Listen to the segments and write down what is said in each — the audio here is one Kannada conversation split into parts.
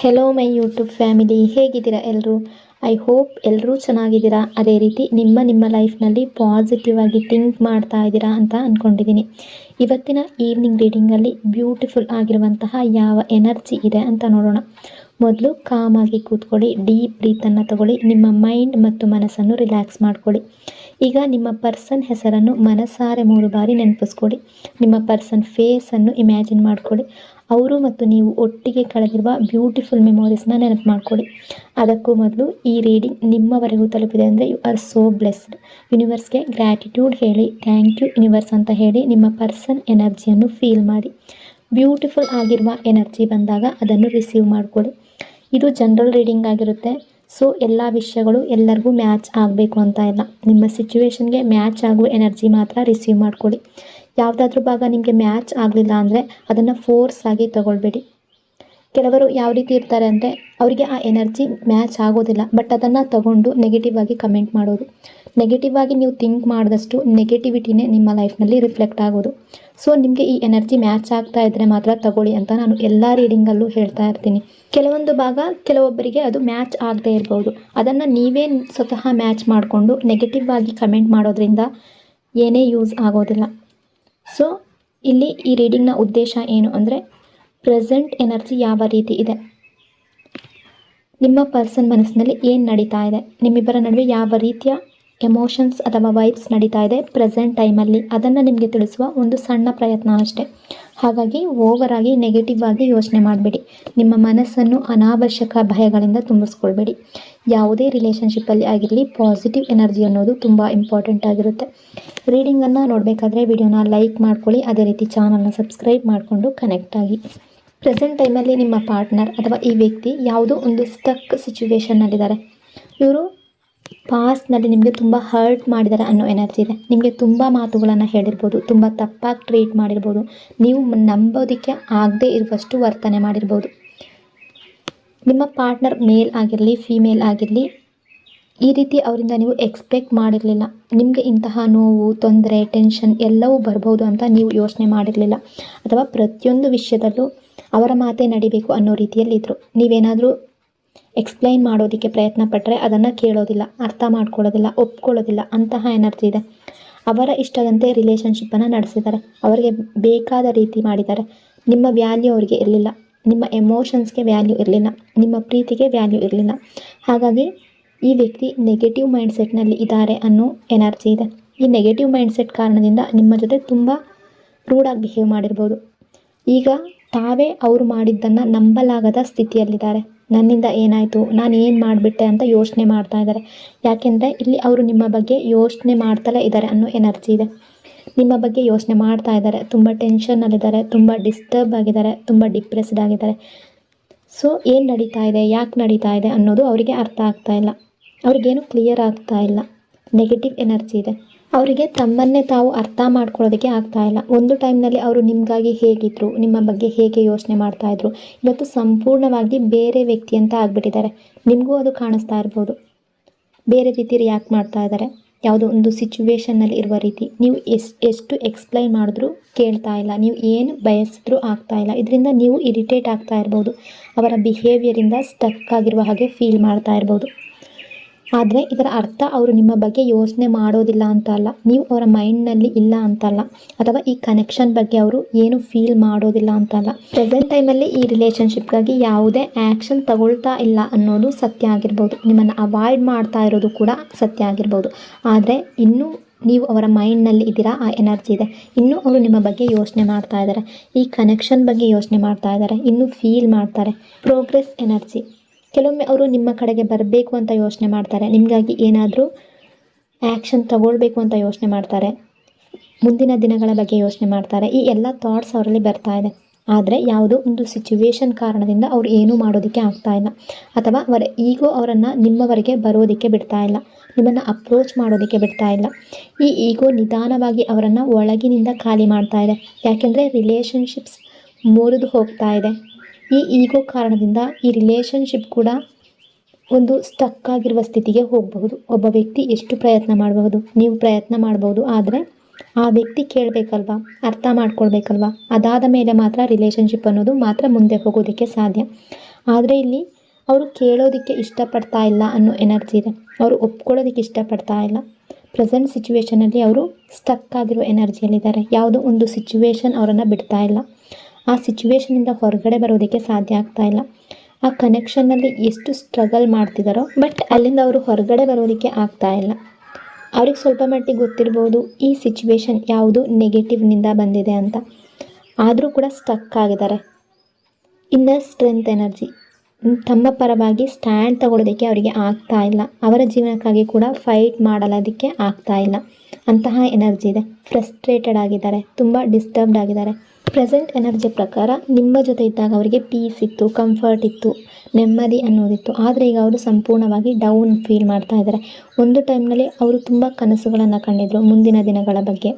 ಹೆಲೋ ಮೈ ಯೂಟ್ಯೂಬ್ ಫ್ಯಾಮಿಲಿ, ಹೇಗಿದ್ದೀರಾ ಎಲ್ಲರೂ? ಐ ಹೋಪ್ ಎಲ್ಲರೂ ಚೆನ್ನಾಗಿದ್ದೀರಾ. ಅದೇ ರೀತಿ ನಿಮ್ಮ ಲೈಫ್ನಲ್ಲಿ ಪಾಸಿಟಿವ್ ಆಗಿ ಥಿಂಕ್ ಮಾಡ್ತಾ ಇದ್ದೀರಾ ಅಂತ ಅಂದ್ಕೊಂಡಿದ್ದೀನಿ. ಇವತ್ತಿನ ಈವ್ನಿಂಗ್ ರೀಡಿಂಗಲ್ಲಿ ಬ್ಯೂಟಿಫುಲ್ ಆಗಿರುವಂತಹ ಯಾವ ಎನರ್ಜಿ ಇದೆ ಅಂತ ನೋಡೋಣ. ಮೊದಲು ಕಾಮಾಗಿ ಕೂತ್ಕೊಳ್ಳಿ, ಡೀಪ್ ಬ್ರೀತನ್ನು ತಗೊಳ್ಳಿ, ನಿಮ್ಮ ಮೈಂಡ್ ಮತ್ತು ಮನಸ್ಸನ್ನು ರಿಲ್ಯಾಕ್ಸ್ ಮಾಡ್ಕೊಳ್ಳಿ. ಈಗ ನಿಮ್ಮ ಪರ್ಸನ್ ಹೆಸರನ್ನು ಮನಸಾರೆ 3 ಬಾರಿ ನೆನಪಿಸ್ಕೊಳ್ಳಿ. ನಿಮ್ಮ ಪರ್ಸನ್ ಫೇಸನ್ನು ಇಮ್ಯಾಜಿನ್ ಮಾಡ್ಕೊಳ್ಳಿ. ಅವರು ಮತ್ತು ನೀವು ಒಟ್ಟಿಗೆ ಕಳೆದಿರುವ ಬ್ಯೂಟಿಫುಲ್ ಮೆಮೊರೀಸ್ನ ನೆನಪು ಮಾಡ್ಕೊಳ್ಳಿ. ಅದಕ್ಕೂ ಮೊದಲು ಈ ರೀಡಿಂಗ್ ನಿಮ್ಮವರೆಗೂ ತಲುಪಿದೆ ಅಂದರೆ ಯು ಆರ್ ಸೋ ಬ್ಲೆಸ್ಡ್. ಯೂನಿವರ್ಸ್ಗೆ ಗ್ರ್ಯಾಟಿಟ್ಯೂಡ್ ಹೇಳಿ, ಥ್ಯಾಂಕ್ ಯು ಯೂನಿವರ್ಸ್ ಅಂತ ಹೇಳಿ ನಿಮ್ಮ ಪರ್ಸನ್ ಎನರ್ಜಿಯನ್ನು ಫೀಲ್ ಮಾಡಿ. ಬ್ಯೂಟಿಫುಲ್ ಆಗಿರುವ ಎನರ್ಜಿ ಬಂದಾಗ ಅದನ್ನು ರಿಸೀವ್ ಮಾಡ್ಕೊಳ್ಳಿ. ಇದು ಜನರಲ್ ರೀಡಿಂಗ್ ಆಗಿರುತ್ತೆ. ಸೊ ಎಲ್ಲ ವಿಷಯಗಳು ಎಲ್ಲರಿಗೂ ಮ್ಯಾಚ್ ಆಗಬೇಕು ಅಂತ ಇಲ್ಲ. ನಿಮ್ಮ ಸಿಚುವೇಶನ್ಗೆ ಮ್ಯಾಚ್ ಆಗುವ ಎನರ್ಜಿ ಮಾತ್ರ ರಿಸೀವ್ ಮಾಡ್ಕೊಳ್ಳಿ. ಯಾವುದಾದ್ರೂ ಭಾಗ ನಿಮಗೆ ಮ್ಯಾಚ್ ಆಗಲಿಲ್ಲ ಅಂದರೆ ಅದನ್ನು ಫೋರ್ಸ್ ಆಗಿ ತಗೊಳ್ಬೇಡಿ. ಕೆಲವರು ಯಾವ ರೀತಿ ಇರ್ತಾರೆ ಅಂದರೆ ಅವರಿಗೆ ಆ ಎನರ್ಜಿ ಮ್ಯಾಚ್ ಆಗೋದಿಲ್ಲ, ಬಟ್ ಅದನ್ನು ತಗೊಂಡು ನೆಗೆಟಿವ್ ಆಗಿ ಕಮೆಂಟ್ ಮಾಡೋದು. ನೆಗೆಟಿವ್ ಆಗಿ ನೀವು ಥಿಂಕ್ ಮಾಡಿದಷ್ಟು ನೆಗೆಟಿವಿಟಿನೇ ನಿಮ್ಮ ಲೈಫ್ನಲ್ಲಿ ರಿಫ್ಲೆಕ್ಟ್ ಆಗೋದು. ಸೊ ನಿಮಗೆ ಈ ಎನರ್ಜಿ ಮ್ಯಾಚ್ ಆಗ್ತಾ ಇದ್ದರೆ ಮಾತ್ರ ತಗೊಳ್ಳಿ ಅಂತ ನಾನು ಎಲ್ಲ ರೀಡಿಂಗಲ್ಲೂ ಹೇಳ್ತಾ ಇರ್ತೀನಿ. ಕೆಲವೊಂದು ಭಾಗ ಕೆಲವೊಬ್ಬರಿಗೆ ಅದು ಮ್ಯಾಚ್ ಆಗದೇ ಇರ್ಬೋದು. ಅದನ್ನು ನೀವೇ ಸ್ವತಃ ಮ್ಯಾಚ್ ಮಾಡಿಕೊಂಡು ನೆಗೆಟಿವ್ ಆಗಿ ಕಮೆಂಟ್ ಮಾಡೋದ್ರಿಂದ ಏನೇ ಯೂಸ್ ಆಗೋದಿಲ್ಲ. ಸೊ ಇಲ್ಲಿ ಈ ರೀಡಿಂಗ್ನ ಉದ್ದೇಶ ಏನು ಅಂದರೆ, ಪ್ರೆಸೆಂಟ್ ಎನರ್ಜಿ ಯಾವ ರೀತಿ ಇದೆ, ನಿಮ್ಮ ಪರ್ಸನ್ ಮನಸ್ಸಿನಲ್ಲಿ ಏನು ನಡೀತಾ ಇದೆ, ನಿಮ್ಮಿಬ್ಬರ ನಡುವೆ ಯಾವ ರೀತಿಯ ಎಮೋಷನ್ಸ್ ಅಥವಾ ವೈಬ್ಸ್ ನಡೀತಾ ಇದೆ ಪ್ರೆಸೆಂಟ್ ಟೈಮಲ್ಲಿ, ಅದನ್ನು ನಿಮಗೆ ತಿಳಿಸುವ ಒಂದು ಸಣ್ಣ ಪ್ರಯತ್ನ ಅಷ್ಟೇ. ಹಾಗಾಗಿ ಓವರ್ ಆಗಿ ನೆಗೆಟಿವ್ ಆಗಿ ಯೋಚನೆ ಮಾಡಬೇಡಿ. ನಿಮ್ಮ ಮನಸ್ಸನ್ನು ಅನಾವಶ್ಯಕ ಭಯಗಳಿಂದ ತುಂಬಿಸ್ಕೊಳ್ಬೇಡಿ. ಯಾವುದೇ ರಿಲೇಷನ್ಶಿಪ್ಪಲ್ಲಿ ಆಗಿರಲಿ ಪಾಸಿಟಿವ್ ಎನರ್ಜಿ ಅನ್ನೋದು ತುಂಬ ಇಂಪಾರ್ಟೆಂಟ್ ಆಗಿರುತ್ತೆ. ರೀಡಿಂಗನ್ನು ನೋಡಬೇಕಾದ್ರೆ ವಿಡಿಯೋನ ಲೈಕ್ ಮಾಡ್ಕೊಳ್ಳಿ, ಅದೇ ರೀತಿ ಚಾನಲ್ನ ಸಬ್ಸ್ಕ್ರೈಬ್ ಮಾಡಿಕೊಂಡು ಕನೆಕ್ಟ್ ಆಗಿ. ಪ್ರೆಸೆಂಟ್ ಟೈಮಲ್ಲಿ ನಿಮ್ಮ ಪಾರ್ಟ್ನರ್ ಅಥವಾ ಈ ವ್ಯಕ್ತಿ ಯಾವುದೋ ಒಂದು ಸ್ಟಕ್ ಸಿಚುವೇಶನ್ನಲ್ಲಿದ್ದಾರೆ. ಇವರು ಪಾಸ್ಟ್ನಲ್ಲಿ ನಿಮಗೆ ತುಂಬ ಹರ್ಟ್ ಮಾಡಿದ್ದಾರೆ ಅನ್ನೋ ಎನರ್ಜಿ ಇದೆ. ನಿಮಗೆ ತುಂಬ ಮಾತುಗಳನ್ನು ಹೇಳಿರ್ಬೋದು, ತುಂಬ ತಪ್ಪಾಗಿ ಟ್ರೀಟ್ ಮಾಡಿರ್ಬೋದು, ನೀವು ನಂಬೋದಕ್ಕೆ ಆಗದೇ ಇರುವಷ್ಟು ವರ್ತನೆ ಮಾಡಿರ್ಬೋದು. ನಿಮ್ಮ ಪಾರ್ಟ್ನರ್ ಮೇಲ್ ಆಗಿರಲಿ ಫೀಮೇಲ್ ಆಗಿರಲಿ, ಈ ರೀತಿ ಅವರಿಂದ ನೀವು ಎಕ್ಸ್ಪೆಕ್ಟ್ ಮಾಡಿರಲಿಲ್ಲ. ನಿಮಗೆ ಇಂತಹ ನೋವು, ತೊಂದರೆ, ಟೆನ್ಷನ್ ಎಲ್ಲವೂ ಬರ್ಬೋದು ಅಂತ ನೀವು ಯೋಚನೆ ಮಾಡಿರಲಿಲ್ಲ. ಅಥವಾ ಪ್ರತಿಯೊಂದು ವಿಷಯದಲ್ಲೂ ಅವರ ಮಾತೇ ನಡಿಬೇಕು ಅನ್ನೋ ರೀತಿಯಲ್ಲಿದ್ದರು. ನೀವೇನಾದರೂ ಎಕ್ಸ್ಪ್ಲೈನ್ ಮಾಡೋದಕ್ಕೆ ಪ್ರಯತ್ನ ಪಟ್ಟರೆ ಅದನ್ನು ಕೇಳೋದಿಲ್ಲ, ಅರ್ಥ ಮಾಡ್ಕೊಳ್ಳೋದಿಲ್ಲ, ಒಪ್ಕೊಳ್ಳೋದಿಲ್ಲ. ಅಂತಹ ಎನರ್ಜಿ ಇದೆ. ಅವರ ಇಷ್ಟದಂತೆ ರಿಲೇಷನ್ಶಿಪ್ಪನ್ನು ನಡೆಸಿದ್ದಾರೆ. ಅವರಿಗೆ ಬೇಕಾದ ರೀತಿ ಮಾಡಿದ್ದಾರೆ. ನಿಮ್ಮ ವ್ಯಾಲ್ಯೂ ಅವರಿಗೆ ಇರಲಿಲ್ಲ, ನಿಮ್ಮ ಎಮೋಷನ್ಸ್ಗೆ ವ್ಯಾಲ್ಯೂ ಇರಲಿಲ್ಲ, ನಿಮ್ಮ ಪ್ರೀತಿಗೆ ವ್ಯಾಲ್ಯೂ ಇರಲಿಲ್ಲ. ಹಾಗಾಗಿ ಈ ವ್ಯಕ್ತಿ ನೆಗೆಟಿವ್ ಮೈಂಡ್ಸೆಟ್ನಲ್ಲಿ ಇದ್ದಾರೆ ಅನ್ನೋ ಎನರ್ಜಿ ಇದೆ. ಈ ನೆಗೆಟಿವ್ ಮೈಂಡ್ಸೆಟ್ ಕಾರಣದಿಂದ ನಿಮ್ಮ ಜೊತೆ ತುಂಬ ರೂಡಾಗಿ ಬಿಹೇವ್ ಮಾಡಿರ್ಬೋದು. ಈಗ ತಾವೇ ಅವರು ಮಾಡಿದ್ದನ್ನು ನಂಬಲಾಗದ ಸ್ಥಿತಿಯಲ್ಲಿದ್ದಾರೆ. ನನ್ನಿಂದ ಏನಾಯಿತು, ನಾನು ಏನು ಮಾಡಿಬಿಟ್ಟೆ ಅಂತ ಯೋಚನೆ ಮಾಡ್ತಾ ಇದ್ದಾರೆ. ಯಾಕೆಂದರೆ ಇಲ್ಲಿ ಅವರು ನಿಮ್ಮ ಬಗ್ಗೆ ಯೋಚನೆ ಮಾಡ್ತಲೇ ಇದ್ದಾರೆ ಅನ್ನೋ ಎನರ್ಜಿ ಇದೆ. ನಿಮ್ಮ ಬಗ್ಗೆ ಯೋಚನೆ ಮಾಡ್ತಾ ಇದ್ದಾರೆ, ತುಂಬ ಟೆನ್ಷನ್ನಲ್ಲಿದ್ದಾರೆ, ತುಂಬ ಡಿಸ್ಟರ್ಬ್ ಆಗಿದ್ದಾರೆ, ತುಂಬ ಡಿಪ್ರೆಸ್ಡ್ ಆಗಿದ್ದಾರೆ. ಸೊ ಏನು ನಡೀತಾ ಇದೆ, ಯಾಕೆ ನಡೀತಾ ಇದೆ ಅನ್ನೋದು ಅವರಿಗೆ ಅರ್ಥ ಆಗ್ತಾ ಇಲ್ಲ. ಅವ್ರಿಗೇನು ಕ್ಲಿಯರ್ ಆಗ್ತಾ ಇಲ್ಲ. ನೆಗೆಟಿವ್ ಎನರ್ಜಿ ಇದೆ. ಅವರಿಗೆ ತಮ್ಮನ್ನೇ ತಾವು ಅರ್ಥ ಮಾಡ್ಕೊಳ್ಳೋದಕ್ಕೆ ಆಗ್ತಾ ಇಲ್ಲ. ಒಂದು ಟೈಮ್ನಲ್ಲಿ ಅವರು ನಿಮಗಾಗಿ ಹೇಗಿದ್ದರು, ನಿಮ್ಮ ಬಗ್ಗೆ ಹೇಗೆ ಯೋಚನೆ ಮಾಡ್ತಾಯಿದ್ರು, ಇವತ್ತು ಸಂಪೂರ್ಣವಾಗಿ ಬೇರೆ ವ್ಯಕ್ತಿ ಅಂತ ಆಗಿಬಿಟ್ಟಿದ್ದಾರೆ. ನಿಮಗೂ ಅದು ಕಾಣಿಸ್ತಾ ಇರ್ಬೋದು. ಬೇರೆ ರೀತಿ ರಿಯಾಕ್ಟ್ ಮಾಡ್ತಾ ಇದ್ದಾರೆ, ಯಾವುದೋ ಒಂದು ಸಿಚುವೇಶನ್ನಲ್ಲಿ ಇರುವ ರೀತಿ. ನೀವು ಎಷ್ಟು ಎಕ್ಸ್ಪ್ಲೈನ್ ಮಾಡಿದ್ರೂ ಕೇಳ್ತಾ ಇಲ್ಲ, ನೀವು ಏನು ಬಯಸಿದ್ರೂ ಆಗ್ತಾ ಇಲ್ಲ. ಇದರಿಂದ ನೀವು ಇರಿಟೇಟ್ ಆಗ್ತಾ ಇರ್ಬೋದು. ಅವರ ಬಿಹೇವಿಯರಿಂದ ಸ್ಟಕ್ ಆಗಿರುವ ಹಾಗೆ ಫೀಲ್ ಮಾಡ್ತಾ ಇರ್ಬೋದು. ಆದರೆ ಇದರ ಅರ್ಥ ಅವರು ನಿಮ್ಮ ಬಗ್ಗೆ ಯೋಚನೆ ಮಾಡೋದಿಲ್ಲ ಅಂತ ಅಲ್ಲ, ನೀವು ಅವರ ಮೈಂಡ್ನಲ್ಲಿ ಇಲ್ಲ ಅಂತಲ್ಲ, ಅಥವಾ ಈ ಕನೆಕ್ಷನ್ ಬಗ್ಗೆ ಅವರು ಏನು ಫೀಲ್ ಮಾಡೋದಿಲ್ಲ ಅಂತಲ್ಲ. ಪ್ರೆಸೆಂಟ್ ಟೈಮಲ್ಲಿ ಈ ರಿಲೇಷನ್ಶಿಪ್ಗಾಗಿ ಯಾವುದೇ ಆ್ಯಕ್ಷನ್ ತಗೊಳ್ತಾ ಇಲ್ಲ ಅನ್ನೋದು ಸತ್ಯ ಆಗಿರ್ಬೋದು. ನಿಮ್ಮನ್ನು ಅವಾಯ್ಡ್ ಮಾಡ್ತಾ ಇರೋದು ಕೂಡ ಸತ್ಯ ಆಗಿರ್ಬೋದು. ಆದರೆ ಇನ್ನೂ ನೀವು ಅವರ ಮೈಂಡ್ನಲ್ಲಿ ಇದ್ದೀರಾ, ಆ ಎನರ್ಜಿ ಇದೆ. ಇನ್ನೂ ಅವರು ನಿಮ್ಮ ಬಗ್ಗೆ ಯೋಚನೆ ಮಾಡ್ತಾ ಇದ್ದಾರೆ, ಈ ಕನೆಕ್ಷನ್ ಬಗ್ಗೆ ಯೋಚನೆ ಮಾಡ್ತಾ ಇದ್ದಾರೆ, ಇನ್ನೂ ಫೀಲ್ ಮಾಡ್ತಾರೆ. Progress energy. ಕೆಲವೊಮ್ಮೆ ಅವರು ನಿಮ್ಮ ಕಡೆಗೆ ಬರಬೇಕು ಅಂತ ಯೋಚನೆ ಮಾಡ್ತಾರೆ, ನಿಮಗಾಗಿ ಏನಾದರೂ ಆ್ಯಕ್ಷನ್ ತಗೊಳ್ಬೇಕು ಅಂತ ಯೋಚನೆ ಮಾಡ್ತಾರೆ, ಮುಂದಿನ ದಿನಗಳ ಬಗ್ಗೆ ಯೋಚನೆ ಮಾಡ್ತಾರೆ. ಈ ಎಲ್ಲ ಥಾಟ್ಸ್ ಅವರಲ್ಲಿ ಬರ್ತಾ ಇದೆ. ಆದರೆ ಯಾವುದೋ ಒಂದು ಸಿಚುವೇಶನ್ ಕಾರಣದಿಂದ ಅವರು ಏನೂ ಮಾಡೋದಕ್ಕೆ ಆಗ್ತಾ ಇಲ್ಲ, ಅಥವಾ ಅವರ ಈಗೋ ಅವರನ್ನು ನಿಮ್ಮವರೆಗೆ ಬರೋದಕ್ಕೆ ಬಿಡ್ತಾ ಇಲ್ಲ, ನಿಮ್ಮನ್ನು ಅಪ್ರೋಚ್ ಮಾಡೋದಕ್ಕೆ ಬಿಡ್ತಾ ಇಲ್ಲ. ಈ ಈಗೋ ನಿಧಾನವಾಗಿ ಅವರನ್ನು ಒಳಗಿನಿಂದ ಖಾಲಿ ಮಾಡ್ತಾ ಇದೆ. ಯಾಕೆಂದರೆ ರಿಲೇಷನ್ಶಿಪ್ಸ್ ಮುರಿದು ಹೋಗ್ತಾ ಇದೆ. ಈ ಈಗೋ ಕಾರಣದಿಂದ ಈ ರಿಲೇಷನ್ಶಿಪ್ ಕೂಡ ಒಂದು ಸ್ಟಕ್ ಆಗಿರುವ ಸ್ಥಿತಿಗೆ ಹೋಗಬಹುದು. ಒಬ್ಬ ವ್ಯಕ್ತಿ ಎಷ್ಟು ಪ್ರಯತ್ನ ಮಾಡಬಹುದು, ನೀವು ಪ್ರಯತ್ನ ಮಾಡ್ಬೋದು, ಆದರೆ ಆ ವ್ಯಕ್ತಿ ಕೇಳಬೇಕಲ್ವಾ, ಅರ್ಥ ಮಾಡ್ಕೊಳ್ಬೇಕಲ್ವಾ. ಅದಾದ ಮೇಲೆ ಮಾತ್ರ ರಿಲೇಷನ್ಶಿಪ್ ಅನ್ನೋದು ಮಾತ್ರ ಮುಂದೆ ಹೋಗೋದಕ್ಕೆ ಸಾಧ್ಯ. ಆದರೆ ಇಲ್ಲಿ ಅವರು ಕೇಳೋದಕ್ಕೆ ಇಷ್ಟಪಡ್ತಾ ಇಲ್ಲ ಅನ್ನೋ ಎನರ್ಜಿ ಇದೆ. ಅವರು ಒಪ್ಕೊಳ್ಳೋದಕ್ಕೆ ಇಷ್ಟಪಡ್ತಾ ಇಲ್ಲ. ಪ್ರೆಸೆಂಟ್ ಸಿಚುವೇಷನಲ್ಲಿ ಅವರು ಸ್ಟಕ್ ಆಗಿರೋ ಎನರ್ಜಿಯಲ್ಲಿದ್ದಾರೆ. ಯಾವುದೋ ಒಂದು ಸಿಚುವೇಶನ್ ಅವರನ್ನು ಬಿಡ್ತಾ ಇಲ್ಲ. ಆ ಸಿಚುವೇಶನಿಂದ ಹೊರಗಡೆ ಬರೋದಕ್ಕೆ ಸಾಧ್ಯ ಆಗ್ತಾ ಇಲ್ಲ. ಆ ಕನೆಕ್ಷನ್ನಲ್ಲಿ ಎಷ್ಟು ಸ್ಟ್ರಗಲ್ ಮಾಡ್ತಿದ್ದಾರೋ, ಬಟ್ ಅಲ್ಲಿಂದ ಅವರು ಹೊರಗಡೆ ಬರೋದಕ್ಕೆ ಆಗ್ತಾ ಇಲ್ಲ. ಅವ್ರಿಗೆ ಸ್ವಲ್ಪ ಮಟ್ಟಿಗೆ ಗೊತ್ತಿರ್ಬೋದು ಈ ಸಿಚುವೇಶನ್ ಯಾವುದು ನೆಗೆಟಿವ್ನಿಂದ ಬಂದಿದೆ ಅಂತ. ಆದರೂ ಕೂಡ ಸ್ಟಕ್ ಆಗಿದ್ದಾರೆ. ಇನ್ನರ್ ಸ್ಟ್ರೆಂತ್ ಎನರ್ಜಿ, ತಮ್ಮ ಪರವಾಗಿ ಸ್ಟ್ಯಾಂಡ್ ತಗೊಳ್ಳೋದಕ್ಕೆ ಅವರಿಗೆ ಆಗ್ತಾ ಇಲ್ಲ. ಅವರ ಜೀವನಕ್ಕಾಗಿ ಕೂಡ ಫೈಟ್ ಮಾಡಲೋದಕ್ಕೆ ಆಗ್ತಾ ಇಲ್ಲ. ಅಂತಹ ಎನರ್ಜಿ ಇದೆ. ಫ್ರಸ್ಟ್ರೇಟೆಡ್ ಆಗಿದ್ದಾರೆ, ತುಂಬ ಡಿಸ್ಟರ್ಬ್ಡ್ ಆಗಿದ್ದಾರೆ. ಪ್ರೆಸೆಂಟ್ ಎನರ್ಜಿ ಪ್ರಕಾರ ನಿಮ್ಮ ಜೊತೆ ಇದ್ದಾಗ ಅವರಿಗೆ ಪೀಸ್ ಇತ್ತು, ಕಂಫರ್ಟ್ ಇತ್ತು, ನೆಮ್ಮದಿ ಅನ್ನೋದಿತ್ತು. ಆದರೆ ಈಗ ಅವರು ಸಂಪೂರ್ಣವಾಗಿ ಡೌನ್ ಫೀಲ್ ಮಾಡ್ತಾ ಇದ್ದಾರೆ. ಒಂದು ಟೈಮ್ನಲ್ಲಿ ಅವರು ತುಂಬ ಕನಸುಗಳನ್ನು ಕಂಡಿದ್ರು ಮುಂದಿನ ದಿನಗಳ ಬಗ್ಗೆ.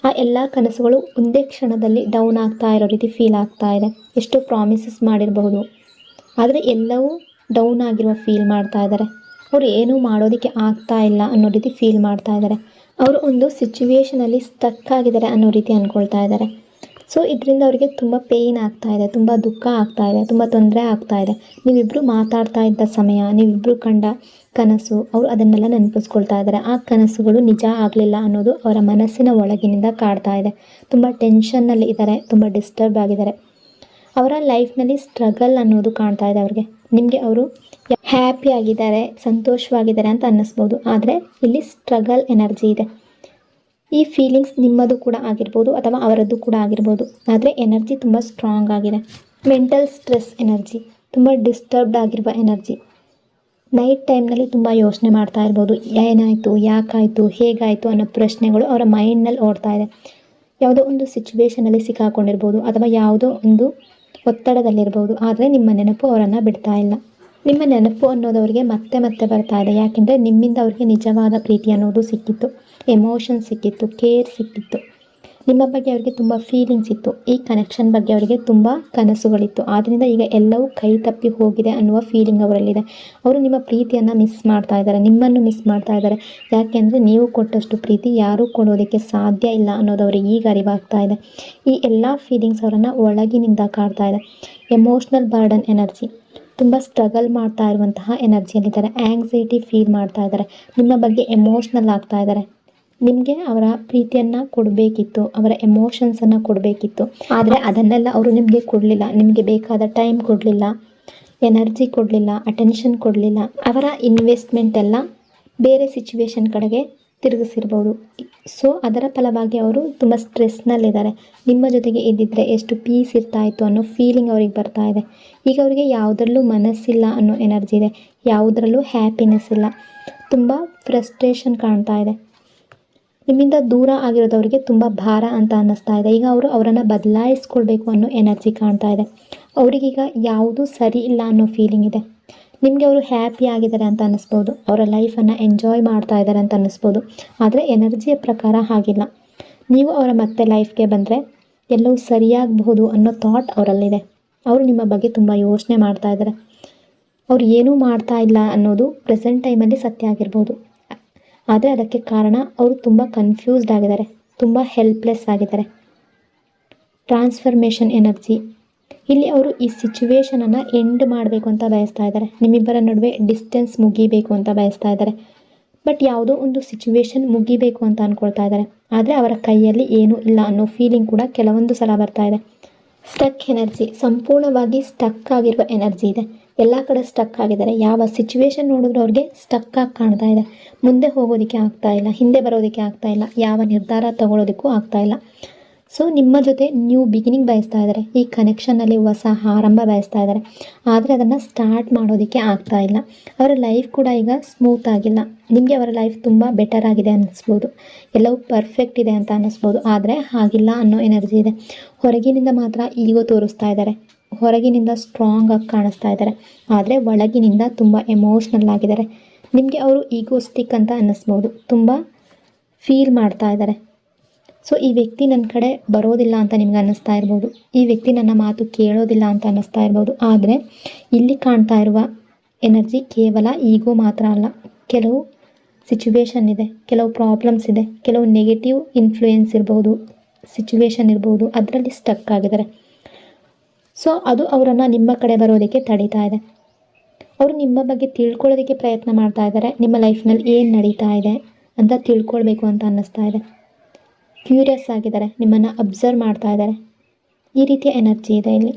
ಆ ಎಲ್ಲ ಕನಸುಗಳು ಒಂದೇ ಕ್ಷಣದಲ್ಲಿ ಡೌನ್ ಆಗ್ತಾ ಇರೋ ರೀತಿ ಫೀಲ್ ಆಗ್ತಾ ಇದೆ. ಎಷ್ಟೋ ಪ್ರಾಮಿಸಸ್ ಮಾಡಿರಬಹುದು, ಆದರೆ ಎಲ್ಲವೂ ಡೌನ್ ಆಗಿರುವ ಫೀಲ್ ಮಾಡ್ತಾ ಇದ್ದಾರೆ. ಅವರು ಏನೂ ಮಾಡೋದಕ್ಕೆ ಆಗ್ತಾ ಇಲ್ಲ ಅನ್ನೋ ರೀತಿ ಫೀಲ್ ಮಾಡ್ತಾ ಇದ್ದಾರೆ. ಅವರು ಒಂದು ಸಿಚುವೇಷನಲ್ಲಿ ಸ್ಟಕ್ ಆಗಿದ್ದಾರೆ ಅನ್ನೋ ರೀತಿ ಅಂದ್ಕೊಳ್ತಾ ಇದ್ದಾರೆ. ಸೊ ಇದರಿಂದ ಅವರಿಗೆ ತುಂಬ ಪೇಯ್ನ್ ಆಗ್ತಾ ಇದೆ, ತುಂಬ ದುಃಖ ಆಗ್ತಾ ಇದೆ, ತುಂಬ ತೊಂದರೆ ಆಗ್ತಾ ಇದೆ. ನೀವಿಬ್ಬರು ಮಾತಾಡ್ತಾ ಇದ್ದ ಸಮಯ, ನೀವಿಬ್ಬರು ಕಂಡ ಕನಸು, ಅವರು ಅದನ್ನೆಲ್ಲ ನೆನಪಿಸ್ಕೊಳ್ತಾ ಇದ್ದಾರೆ. ಆ ಕನಸುಗಳು ನಿಜ ಆಗಲಿಲ್ಲ ಅನ್ನೋದು ಅವರ ಮನಸ್ಸಿನ ಒಳಗಿನಿಂದ ಕಾಡ್ತಾ ಇದೆ. ತುಂಬ ಟೆನ್ಷನ್ನಲ್ಲಿ ಇದ್ದಾರೆ, ತುಂಬ ಡಿಸ್ಟರ್ಬ್ ಆಗಿದ್ದಾರೆ. ಅವರ ಲೈಫ್ನಲ್ಲಿ ಸ್ಟ್ರಗಲ್ ಅನ್ನೋದು ಕಾಣ್ತಾ ಇದೆ ಅವ್ರಿಗೆ. ನಿಮಗೆ ಅವರು ಹ್ಯಾಪಿ ಆಗಿದ್ದಾರೆ, ಸಂತೋಷವಾಗಿದ್ದಾರೆ ಅಂತ ಅನ್ನಿಸ್ಬೋದು, ಆದರೆ ಇಲ್ಲಿ ಸ್ಟ್ರಗಲ್ ಎನರ್ಜಿ ಇದೆ. ಈ ಫೀಲಿಂಗ್ಸ್ ನಿಮ್ಮದು ಕೂಡ ಆಗಿರ್ಬೋದು ಅಥವಾ ಅವರದ್ದು ಕೂಡ ಆಗಿರ್ಬೋದು, ಆದರೆ ಎನರ್ಜಿ ತುಂಬ ಸ್ಟ್ರಾಂಗ್ ಆಗಿದೆ. ಮೆಂಟಲ್ ಸ್ಟ್ರೆಸ್ ಎನರ್ಜಿ, ತುಂಬ ಡಿಸ್ಟರ್ಬ್ಡ್ ಆಗಿರುವ ಎನರ್ಜಿ. ನೈಟ್ ಟೈಮ್ನಲ್ಲಿ ತುಂಬ ಯೋಚನೆ ಮಾಡ್ತಾ ಇರ್ಬೋದು. ಏನಾಯಿತು, ಯಾಕಾಯಿತು, ಹೇಗಾಯಿತು ಅನ್ನೋ ಪ್ರಶ್ನೆಗಳು ಅವರ ಮೈಂಡ್ನಲ್ಲಿ ಓಡ್ತಾ ಇದೆ. ಯಾವುದೋ ಒಂದು ಸಿಚುವೇಷನಲ್ಲಿ ಸಿಕ್ಕಾಕೊಂಡಿರ್ಬೋದು ಅಥವಾ ಯಾವುದೋ ಒಂದು ಒತ್ತಡದಲ್ಲಿರ್ಬೋದು, ಆದರೆ ನಿಮ್ಮ ನೆನಪು ಅವರನ್ನು ಬಿಡ್ತಾ ಇಲ್ಲ. ನಿಮ್ಮ ನೆನಪು ಅನ್ನೋದು ಅವರಿಗೆ ಮತ್ತೆ ಮತ್ತೆ ಬರ್ತಾ ಇದೆ. ಯಾಕೆಂದರೆ ನಿಮ್ಮಿಂದ ಅವರಿಗೆ ನಿಜವಾದ ಪ್ರೀತಿ ಅನ್ನೋದು ಸಿಕ್ಕಿತ್ತು, ಎಮೋಷನ್ ಸಿಕ್ಕಿತ್ತು, ಕೇರ್ ಸಿಕ್ಕಿತ್ತು. ನಿಮ್ಮ ಬಗ್ಗೆ ಅವರಿಗೆ ತುಂಬ ಫೀಲಿಂಗ್ಸ್ ಇತ್ತು. ಈ ಕನೆಕ್ಷನ್ ಬಗ್ಗೆ ಅವರಿಗೆ ತುಂಬ ಕನಸುಗಳಿತ್ತು. ಆದ್ದರಿಂದ ಈಗ ಎಲ್ಲವೂ ಕೈ ತಪ್ಪಿ ಹೋಗಿದೆ ಅನ್ನುವ ಫೀಲಿಂಗ್ ಅವರಲ್ಲಿದೆ. ಅವರು ನಿಮ್ಮ ಪ್ರೀತಿಯನ್ನು ಮಿಸ್ ಮಾಡ್ತಾ ಇದ್ದಾರೆ, ನಿಮ್ಮನ್ನು ಮಿಸ್ ಮಾಡ್ತಾ ಇದ್ದಾರೆ. ಯಾಕೆಂದರೆ ನೀವು ಕೊಟ್ಟಷ್ಟು ಪ್ರೀತಿ ಯಾರೂ ಕೊಡೋದಕ್ಕೆ ಸಾಧ್ಯ ಇಲ್ಲ ಅನ್ನೋದು ಅವರಿಗೆ ಈಗ ಅರಿವಾಗ್ತಾ ಇದೆ. ಈ ಎಲ್ಲ ಫೀಲಿಂಗ್ಸ್ ಅವರನ್ನು ಒಳಗಿನಿಂದ ಕಾಡ್ತಾ ಇದೆ. ಎಮೋಷ್ನಲ್ ಬರ್ಡನ್ ಎನರ್ಜಿ, ತುಂಬ ಸ್ಟ್ರಗಲ್ ಮಾಡ್ತಾ ಇರುವಂತಹ ಎನರ್ಜಿಯಲ್ಲಿದ್ದಾರೆ. ಆ್ಯಂಗ್ಸೈಟಿ ಫೀಲ್ ಮಾಡ್ತಾ ಇದ್ದಾರೆ. ನಿಮ್ಮ ಬಗ್ಗೆ ಎಮೋಷ್ನಲ್ ಆಗ್ತಾ ಇದ್ದಾರೆ. ನಿಮಗೆ ಅವರ ಪ್ರೀತಿಯನ್ನು ಕೊಡಬೇಕಿತ್ತು, ಅವರ ಎಮೋಷನ್ಸನ್ನು ಕೊಡಬೇಕಿತ್ತು, ಆದರೆ ಅದನ್ನೆಲ್ಲ ಅವರು ನಿಮಗೆ ಕೊಡಲಿಲ್ಲ. ನಿಮಗೆ ಬೇಕಾದ ಟೈಮ್ ಕೊಡಲಿಲ್ಲ, ಎನರ್ಜಿ ಕೊಡಲಿಲ್ಲ, ಅಟೆನ್ಷನ್ ಕೊಡಲಿಲ್ಲ. ಅವರ ಇನ್ವೆಸ್ಟ್ಮೆಂಟ್ ಎಲ್ಲ ಬೇರೆ ಸಿಚುವೇಶನ್ ಕಡೆಗೆ ತಿರುಗಿಸಿರ್ಬೋದು. ಸೊ ಅದರ ಫಲವಾಗಿ ಅವರು ತುಂಬ ಸ್ಟ್ರೆಸ್ನಲ್ಲಿದ್ದಾರೆ. ನಿಮ್ಮ ಜೊತೆಗೆ ಇದ್ದಿದ್ದರೆ ಎಷ್ಟು ಪೀಸ್ ಇರ್ತಾಯಿತ್ತು ಅನ್ನೋ ಫೀಲಿಂಗ್ ಅವ್ರಿಗೆ ಬರ್ತಾ ಇದೆ. ಈಗ ಅವರಿಗೆ ಯಾವುದರಲ್ಲೂ ಮನಸ್ಸಿಲ್ಲ ಅನ್ನೋ ಎನರ್ಜಿ ಇದೆ, ಯಾವುದರಲ್ಲೂ ಹ್ಯಾಪಿನೆಸ್ ಇಲ್ಲ. ತುಂಬ ಫ್ರಸ್ಟ್ರೇಷನ್ ಕಾಣ್ತಾ ಇದೆ. ನಿಮ್ಮಿಂದ ದೂರ ಆಗಿರೋದವರಿಗೆ ತುಂಬ ಭಾರ ಅಂತ ಅನ್ನಿಸ್ತಾ ಇದೆ. ಈಗ ಅವರು ಅವರನ್ನು ಬದಲಾಯಿಸ್ಕೊಳ್ಬೇಕು ಅನ್ನೋ ಎನರ್ಜಿ ಕಾಣ್ತಾ ಇದೆ. ಅವರಿಗೀಗ ಯಾವುದೂ ಸರಿ ಇಲ್ಲ ಅನ್ನೋ ಫೀಲಿಂಗ್ ಇದೆ. ನಿಮಗೆ ಅವರು ಹ್ಯಾಪಿ ಆಗಿದ್ದಾರೆ ಅಂತ ಅನ್ನಿಸ್ಬೋದು, ಅವರ ಲೈಫನ್ನು ಎಂಜಾಯ್ ಮಾಡ್ತಾ ಇದ್ದಾರೆ ಅಂತ ಅನ್ನಿಸ್ಬೋದು, ಆದರೆ ಎನರ್ಜಿಯ ಪ್ರಕಾರ ಹಾಗಿಲ್ಲ. ನೀವು ಅವರ ಮತ್ತೆ ಲೈಫ್ಗೆ ಬಂದರೆ ಎಲ್ಲವೂ ಸರಿಯಾಗಬಹುದು ಅನ್ನೋ ಥಾಟ್ ಅವರಲ್ಲಿದೆ. ಅವರು ನಿಮ್ಮ ಬಗ್ಗೆ ತುಂಬ ಯೋಚನೆ ಮಾಡ್ತಾ ಇದ್ದಾರೆ. ಅವ್ರು ಏನೂ ಮಾಡ್ತಾ ಇಲ್ಲ ಅನ್ನೋದು ಪ್ರೆಸೆಂಟ್ ಟೈಮಲ್ಲಿ ಸತ್ಯ ಆಗಿರ್ಬೋದು, ಆದರೆ ಅದಕ್ಕೆ ಕಾರಣ ಅವರು ತುಂಬ ಕನ್ಫ್ಯೂಸ್ಡ್ ಆಗಿದ್ದಾರೆ, ತುಂಬ ಹೆಲ್ಪ್ಲೆಸ್ ಆಗಿದ್ದಾರೆ. ಟ್ರಾನ್ಸ್ಫರ್ಮೇಷನ್ ಎನರ್ಜಿ, ಇಲ್ಲಿ ಅವರು ಈ ಸಿಚುವೇಶನನ್ನು ಎಂಡ್ ಮಾಡಬೇಕು ಅಂತ ಬಯಸ್ತಾ ಇದ್ದಾರೆ. ನಿಮ್ಮಿಬ್ಬರ ನಡುವೆ ಡಿಸ್ಟೆನ್ಸ್ ಮುಗಿಬೇಕು ಅಂತ ಬಯಸ್ತಾ ಇದ್ದಾರೆ. ಬಟ್ ಯಾವುದೋ ಒಂದು ಸಿಚುವೇಶನ್ ಮುಗಿಬೇಕು ಅಂತ ಅಂದ್ಕೊಳ್ತಾ ಇದ್ದಾರೆ, ಆದರೆ ಅವರ ಕೈಯಲ್ಲಿ ಏನೂ ಇಲ್ಲ ಅನ್ನೋ ಫೀಲಿಂಗ್ ಕೂಡ ಕೆಲವೊಂದು ಸಲ ಬರ್ತಾ ಇದೆ. ಸ್ಟಕ್ ಎನರ್ಜಿ, ಸಂಪೂರ್ಣವಾಗಿ ಸ್ಟಕ್ ಆಗಿರುವ ಎನರ್ಜಿ ಇದೆ. ಎಲ್ಲ ಕಡೆ ಸ್ಟಕ್ ಆಗಿದ್ದಾರೆ. ಯಾವ ಸಿಚುವೇಶನ್ ನೋಡಿದ್ರು ಅವ್ರಿಗೆ ಸ್ಟಕ್ ಆಗಿ ಕಾಣ್ತಾ ಇದೆ. ಮುಂದೆ ಹೋಗೋದಕ್ಕೆ ಆಗ್ತಾ ಇಲ್ಲ, ಹಿಂದೆ ಬರೋದಕ್ಕೆ ಆಗ್ತಾ ಇಲ್ಲ, ಯಾವ ನಿರ್ಧಾರ ತಗೊಳ್ಳೋದಕ್ಕೂ ಆಗ್ತಾ ಇಲ್ಲ. ಸೊ ನಿಮ್ಮ ಜೊತೆ ನ್ಯೂ ಬಿಗಿನಿಂಗ್ ಬಯಸ್ತಾ ಇದ್ದಾರೆ. ಈ ಕನೆಕ್ಷನ್ನಲ್ಲಿ ಹೊಸ ಆರಂಭ ಬಯಸ್ತಾ ಇದ್ದಾರೆ, ಆದರೆ ಅದನ್ನು ಸ್ಟಾರ್ಟ್ ಮಾಡೋದಕ್ಕೆ ಆಗ್ತಾ ಇಲ್ಲ. ಅವರ ಲೈಫ್ ಕೂಡ ಈಗ ಸ್ಮೂತ್ ಆಗಿಲ್ಲ. ನಿಮಗೆ ಅವರ ಲೈಫ್ ತುಂಬ ಬೆಟರ್ ಆಗಿದೆ ಅನ್ನಿಸ್ಬೋದು, ಎಲ್ಲವೂ ಪರ್ಫೆಕ್ಟ್ ಇದೆ ಅಂತ ಅನ್ನಿಸ್ಬೋದು, ಆದರೆ ಹಾಗಿಲ್ಲ ಅನ್ನೋ ಎನರ್ಜಿ ಇದೆ. ಹೊರಗಿನಿಂದ ಮಾತ್ರ ಈಗೋ ತೋರಿಸ್ತಾ ಇದ್ದಾರೆ, ಹೊರಗಿನಿಂದ ಸ್ಟ್ರಾಂಗ್ ಆಗಿ ಕಾಣಿಸ್ತಾ ಇದ್ದಾರೆ, ಆದರೆ ಒಳಗಿನಿಂದ ತುಂಬ ಎಮೋಷ್ನಲ್ ಆಗಿದ್ದಾರೆ. ನಿಮಗೆ ಅವರು ಈಗೋಸ್ಟಿಕ್ ಅಂತ ಅನ್ನಿಸ್ಬೋದು, ತುಂಬ ಫೀಲ್ ಮಾಡ್ತಾ ಇದ್ದಾರೆ. ಸೊ ಈ ವ್ಯಕ್ತಿ ನನ್ನ ಕಡೆ ಬರೋದಿಲ್ಲ ಅಂತ ನಿಮ್ಗೆ ಅನ್ನಿಸ್ತಾ ಇರ್ಬೋದು, ಈ ವ್ಯಕ್ತಿ ನನ್ನ ಮಾತು ಕೇಳೋದಿಲ್ಲ ಅಂತ ಅನ್ನಿಸ್ತಾ ಇರ್ಬೋದು, ಆದರೆ ಇಲ್ಲಿ ಕಾಣ್ತಾ ಇರುವ ಎನರ್ಜಿ ಕೇವಲ ಈಗೋ ಮಾತ್ರ ಅಲ್ಲ. ಕೆಲವು ಸಿಚುವೇಶನ್ ಇದೆ, ಕೆಲವು ಪ್ರಾಬ್ಲಮ್ಸ್ ಇದೆ, ಕೆಲವು ನೆಗೆಟಿವ್ ಇನ್ಫ್ಲೂಯೆನ್ಸ್ ಇರ್ಬೋದು, ಸಿಚುವೇಶನ್ ಇರ್ಬೋದು, ಅದರಲ್ಲಿ ಸ್ಟಕ್ ಆಗಿದ್ದಾರೆ. ಸೊ ಅದು ಅವರನ್ನು ನಿಮ್ಮ ಕಡೆ ಬರೋದಕ್ಕೆ ತಡೀತಾ ಇದೆ. ಅವರು ನಿಮ್ಮ ಬಗ್ಗೆ ತಿಳ್ಕೊಳ್ಳೋದಕ್ಕೆ ಪ್ರಯತ್ನ ಮಾಡ್ತಾ ಇದ್ದಾರೆ. ನಿಮ್ಮ ಲೈಫ್ನಲ್ಲಿ ಏನು ನಡೀತಾ ಇದೆ ಅಂತ ತಿಳ್ಕೊಳ್ಬೇಕು ಅಂತ ಅನ್ನಿಸ್ತಾ ಇದೆ. ಕ್ಯೂರಿಯಸ್ ಆಗಿದ್ದಾರೆ, ನಿಮ್ಮನ್ನು ಅಬ್ಸರ್ವ್ ಮಾಡ್ತಾ ಇದ್ದಾರೆ. ಈ ರೀತಿಯ ಎನರ್ಜಿ ಇದೆ ಇಲ್ಲಿ.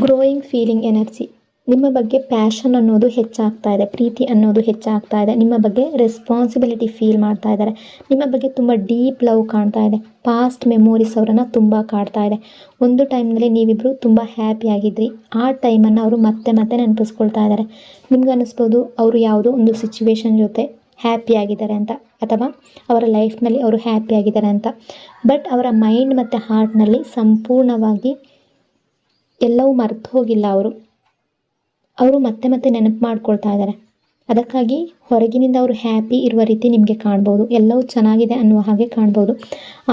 Growing feeling energy. ನಿಮ್ಮ ಬಗ್ಗೆ ಪ್ಯಾಷನ್ ಅನ್ನೋದು ಹೆಚ್ಚಾಗ್ತಾ ಇದೆ, ಪ್ರೀತಿ ಅನ್ನೋದು ಹೆಚ್ಚಾಗ್ತಾ ಇದೆ. ನಿಮ್ಮ ಬಗ್ಗೆ ರೆಸ್ಪಾನ್ಸಿಬಿಲಿಟಿ ಫೀಲ್ ಮಾಡ್ತಾ ಇದ್ದಾರೆ. ನಿಮ್ಮ ಬಗ್ಗೆ ತುಂಬ ಡೀಪ್ ಲವ್ ಕಾಣ್ತಾ ಇದೆ. ಪಾಸ್ಟ್ ಮೆಮೊರೀಸ್ ಅವರನ್ನು ತುಂಬ ಕಾಡ್ತಾ ಇದೆ. ಒಂದು ಟೈಮ್ನಲ್ಲಿ ನೀವಿಬ್ಬರು ತುಂಬ ಹ್ಯಾಪಿಯಾಗಿದ್ರಿ, ಆ ಟೈಮನ್ನು ಅವರು ಮತ್ತೆ ಮತ್ತೆ ನೆನಪಿಸ್ಕೊಳ್ತಾ ಇದ್ದಾರೆ. ನಿಮ್ಗೆ ಅನ್ನಿಸ್ಬೋದು ಅವರು ಯಾವುದೋ ಒಂದು ಸಿಚುವೇಶನ್ ಜೊತೆ ಹ್ಯಾಪಿಯಾಗಿದ್ದಾರೆ ಅಂತ, ಅಥವಾ ಅವರ ಲೈಫ್ನಲ್ಲಿ ಅವರು ಹ್ಯಾಪಿಯಾಗಿದ್ದಾರೆ ಅಂತ. ಬಟ್ ಅವರ ಮೈಂಡ್ ಮತ್ತು ಹಾರ್ಟ್ನಲ್ಲಿ ಸಂಪೂರ್ಣವಾಗಿ ಎಲ್ಲವೂ ಮರೆತು ಹೋಗಿಲ್ಲ. ಅವರು ಮತ್ತೆ ಮತ್ತೆ ನೆನಪು ಮಾಡ್ಕೊಳ್ತಾ ಇದ್ದಾರೆ. ಅದಕ್ಕಾಗಿ ಹೊರಗಿನಿಂದ ಅವರು ಹ್ಯಾಪಿ ಇರುವ ರೀತಿ ನಿಮಗೆ ಕಾಣ್ಬೋದು, ಎಲ್ಲವೂ ಚೆನ್ನಾಗಿದೆ ಅನ್ನುವ ಹಾಗೆ ಕಾಣ್ಬೋದು.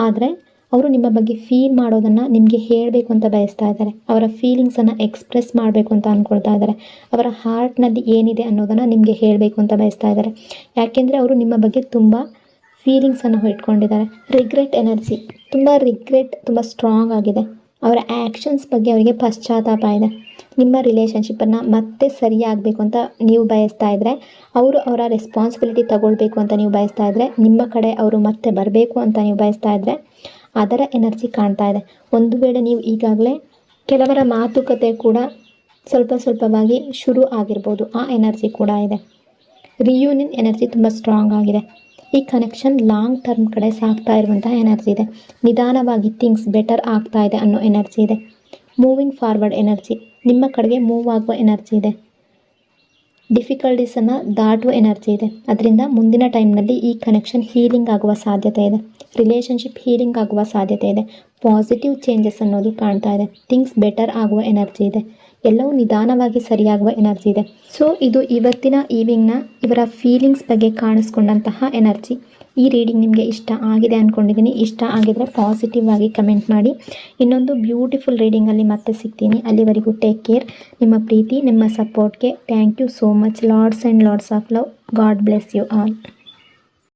ಆದರೆ ಅವರು ನಿಮ್ಮ ಬಗ್ಗೆ ಫೀಲ್ ಮಾಡೋದನ್ನು ನಿಮಗೆ ಹೇಳಬೇಕು ಅಂತ ಬಯಸ್ತಾ ಇದ್ದಾರೆ. ಅವರ ಫೀಲಿಂಗ್ಸನ್ನು ಎಕ್ಸ್ಪ್ರೆಸ್ ಮಾಡಬೇಕು ಅಂತ ಅಂದ್ಕೊಳ್ತಾ ಇದ್ದಾರೆ. ಅವರ ಹಾರ್ಟ್ನಲ್ಲಿ ಏನಿದೆ ಅನ್ನೋದನ್ನು ನಿಮಗೆ ಹೇಳಬೇಕು ಅಂತ ಬಯಸ್ತಾ ಇದ್ದಾರೆ. ಯಾಕೆಂದರೆ ಅವರು ನಿಮ್ಮ ಬಗ್ಗೆ ತುಂಬ ಫೀಲಿಂಗ್ಸನ್ನು ಇಟ್ಕೊಂಡಿದ್ದಾರೆ. Regret energy. ರಿಗ್ರೆಟ್ ತುಂಬ ಸ್ಟ್ರಾಂಗ್ ಆಗಿದೆ. ಅವರ ಆ್ಯಕ್ಷನ್ಸ್ ಬಗ್ಗೆ ಅವರಿಗೆ ಪಶ್ಚಾತ್ತಾಪ ಇದೆ. ನಿಮ್ಮ ರಿಲೇಷನ್ಶಿಪ್ಪನ್ನು ಮತ್ತೆ ಸರಿಯಾಗಬೇಕು ಅಂತ ನೀವು ಬಯಸ್ತಾ ಇದ್ದರೆ, ಅವರು ಅವರ ರೆಸ್ಪಾನ್ಸಿಬಿಲಿಟಿ ತಗೊಳ್ಬೇಕು ಅಂತ ನೀವು ಬಯಸ್ತಾ ಇದ್ದರೆ, ನಿಮ್ಮ ಕಡೆ ಅವರು ಮತ್ತೆ ಬರಬೇಕು ಅಂತ ನೀವು ಬಯಸ್ತಾ ಇದ್ದರೆ, ಅದರ ಎನರ್ಜಿ ಕಾಣ್ತಾ ಇದೆ. ಒಂದು ವೇಳೆ ನೀವು ಈಗಾಗಲೇ ಕೆಲವರ ಮಾತುಕತೆ ಕೂಡ ಸ್ವಲ್ಪವಾಗಿ ಶುರು ಆಗಿರ್ಬೋದು, ಆ ಎನರ್ಜಿ ಕೂಡ ಇದೆ. ರಿಯೂನಿಯನ್ ಎನರ್ಜಿ ತುಂಬ ಸ್ಟ್ರಾಂಗ್ ಆಗಿದೆ. ಈ ಕನೆಕ್ಷನ್ ಲಾಂಗ್ ಟರ್ಮ್ ಕಡೆ ಸಾಗ್ತಾ ಇರುವಂಥ ಎನರ್ಜಿ ಇದೆ. ನಿಧಾನವಾಗಿ ಥಿಂಗ್ಸ್ ಬೆಟರ್ ಆಗ್ತಾ ಇದೆ ಅನ್ನೋ ಎನರ್ಜಿ ಇದೆ. Moving forward energy. ನಿಮ್ಮ ಕಡೆಗೆ ಮೂವ್ ಆಗುವ ಎನರ್ಜಿ ಇದೆ. ಡಿಫಿಕಲ್ಟೀಸನ್ನು ದಾಟುವ ಎನರ್ಜಿ ಇದೆ. ಅದರಿಂದ ಮುಂದಿನ ಟೈಮ್ನಲ್ಲಿ ಈ ಕನೆಕ್ಷನ್ ಹೀಲಿಂಗ್ ಆಗುವ ಸಾಧ್ಯತೆ ಇದೆ. ರಿಲೇಷನ್ಶಿಪ್ ಹೀಲಿಂಗ್ ಆಗುವ ಸಾಧ್ಯತೆ ಇದೆ. ಪಾಸಿಟಿವ್ ಚೇಂಜಸ್ ಅನ್ನೋದು ಕಾಣ್ತಾ ಇದೆ. ಥಿಂಗ್ಸ್ ಬೆಟರ್ ಆಗುವ ಎನರ್ಜಿ ಇದೆ. ಎಲ್ಲವೂ ನಿಧಾನವಾಗಿ ಸರಿಯಾಗುವ ಎನರ್ಜಿ ಇದೆ. ಸೊ ಇದು ಇವತ್ತಿನ ಈವ್ನಿಂಗ್ನ ಇವರ ಫೀಲಿಂಗ್ಸ್ ಬಗ್ಗೆ ಕಾಣಿಸ್ಕೊಂಡಂತಹ ಎನರ್ಜಿ. ಈ ರೀಡಿಂಗ್ ನಿಮಗೆ ಇಷ್ಟ ಆಗಿದೆ ಅಂದ್ಕೊಂಡಿದ್ದೀನಿ. ಇಷ್ಟ ಆಗಿದರೆ ಪಾಸಿಟಿವ್ ಆಗಿ ಕಮೆಂಟ್ ಮಾಡಿ. ಇನ್ನೊಂದು ಬ್ಯೂಟಿಫುಲ್ ರೀಡಿಂಗಲ್ಲಿ ಮತ್ತೆ ಸಿಗ್ತೀನಿ. ಅಲ್ಲಿವರೆಗೂ ಟೇಕ್ ಕೇರ್. ನಿಮ್ಮ ಪ್ರೀತಿ, ನಿಮ್ಮ ಸಪೋರ್ಟ್ಗೆ thank you so much. Lords and lords of love. God bless you all.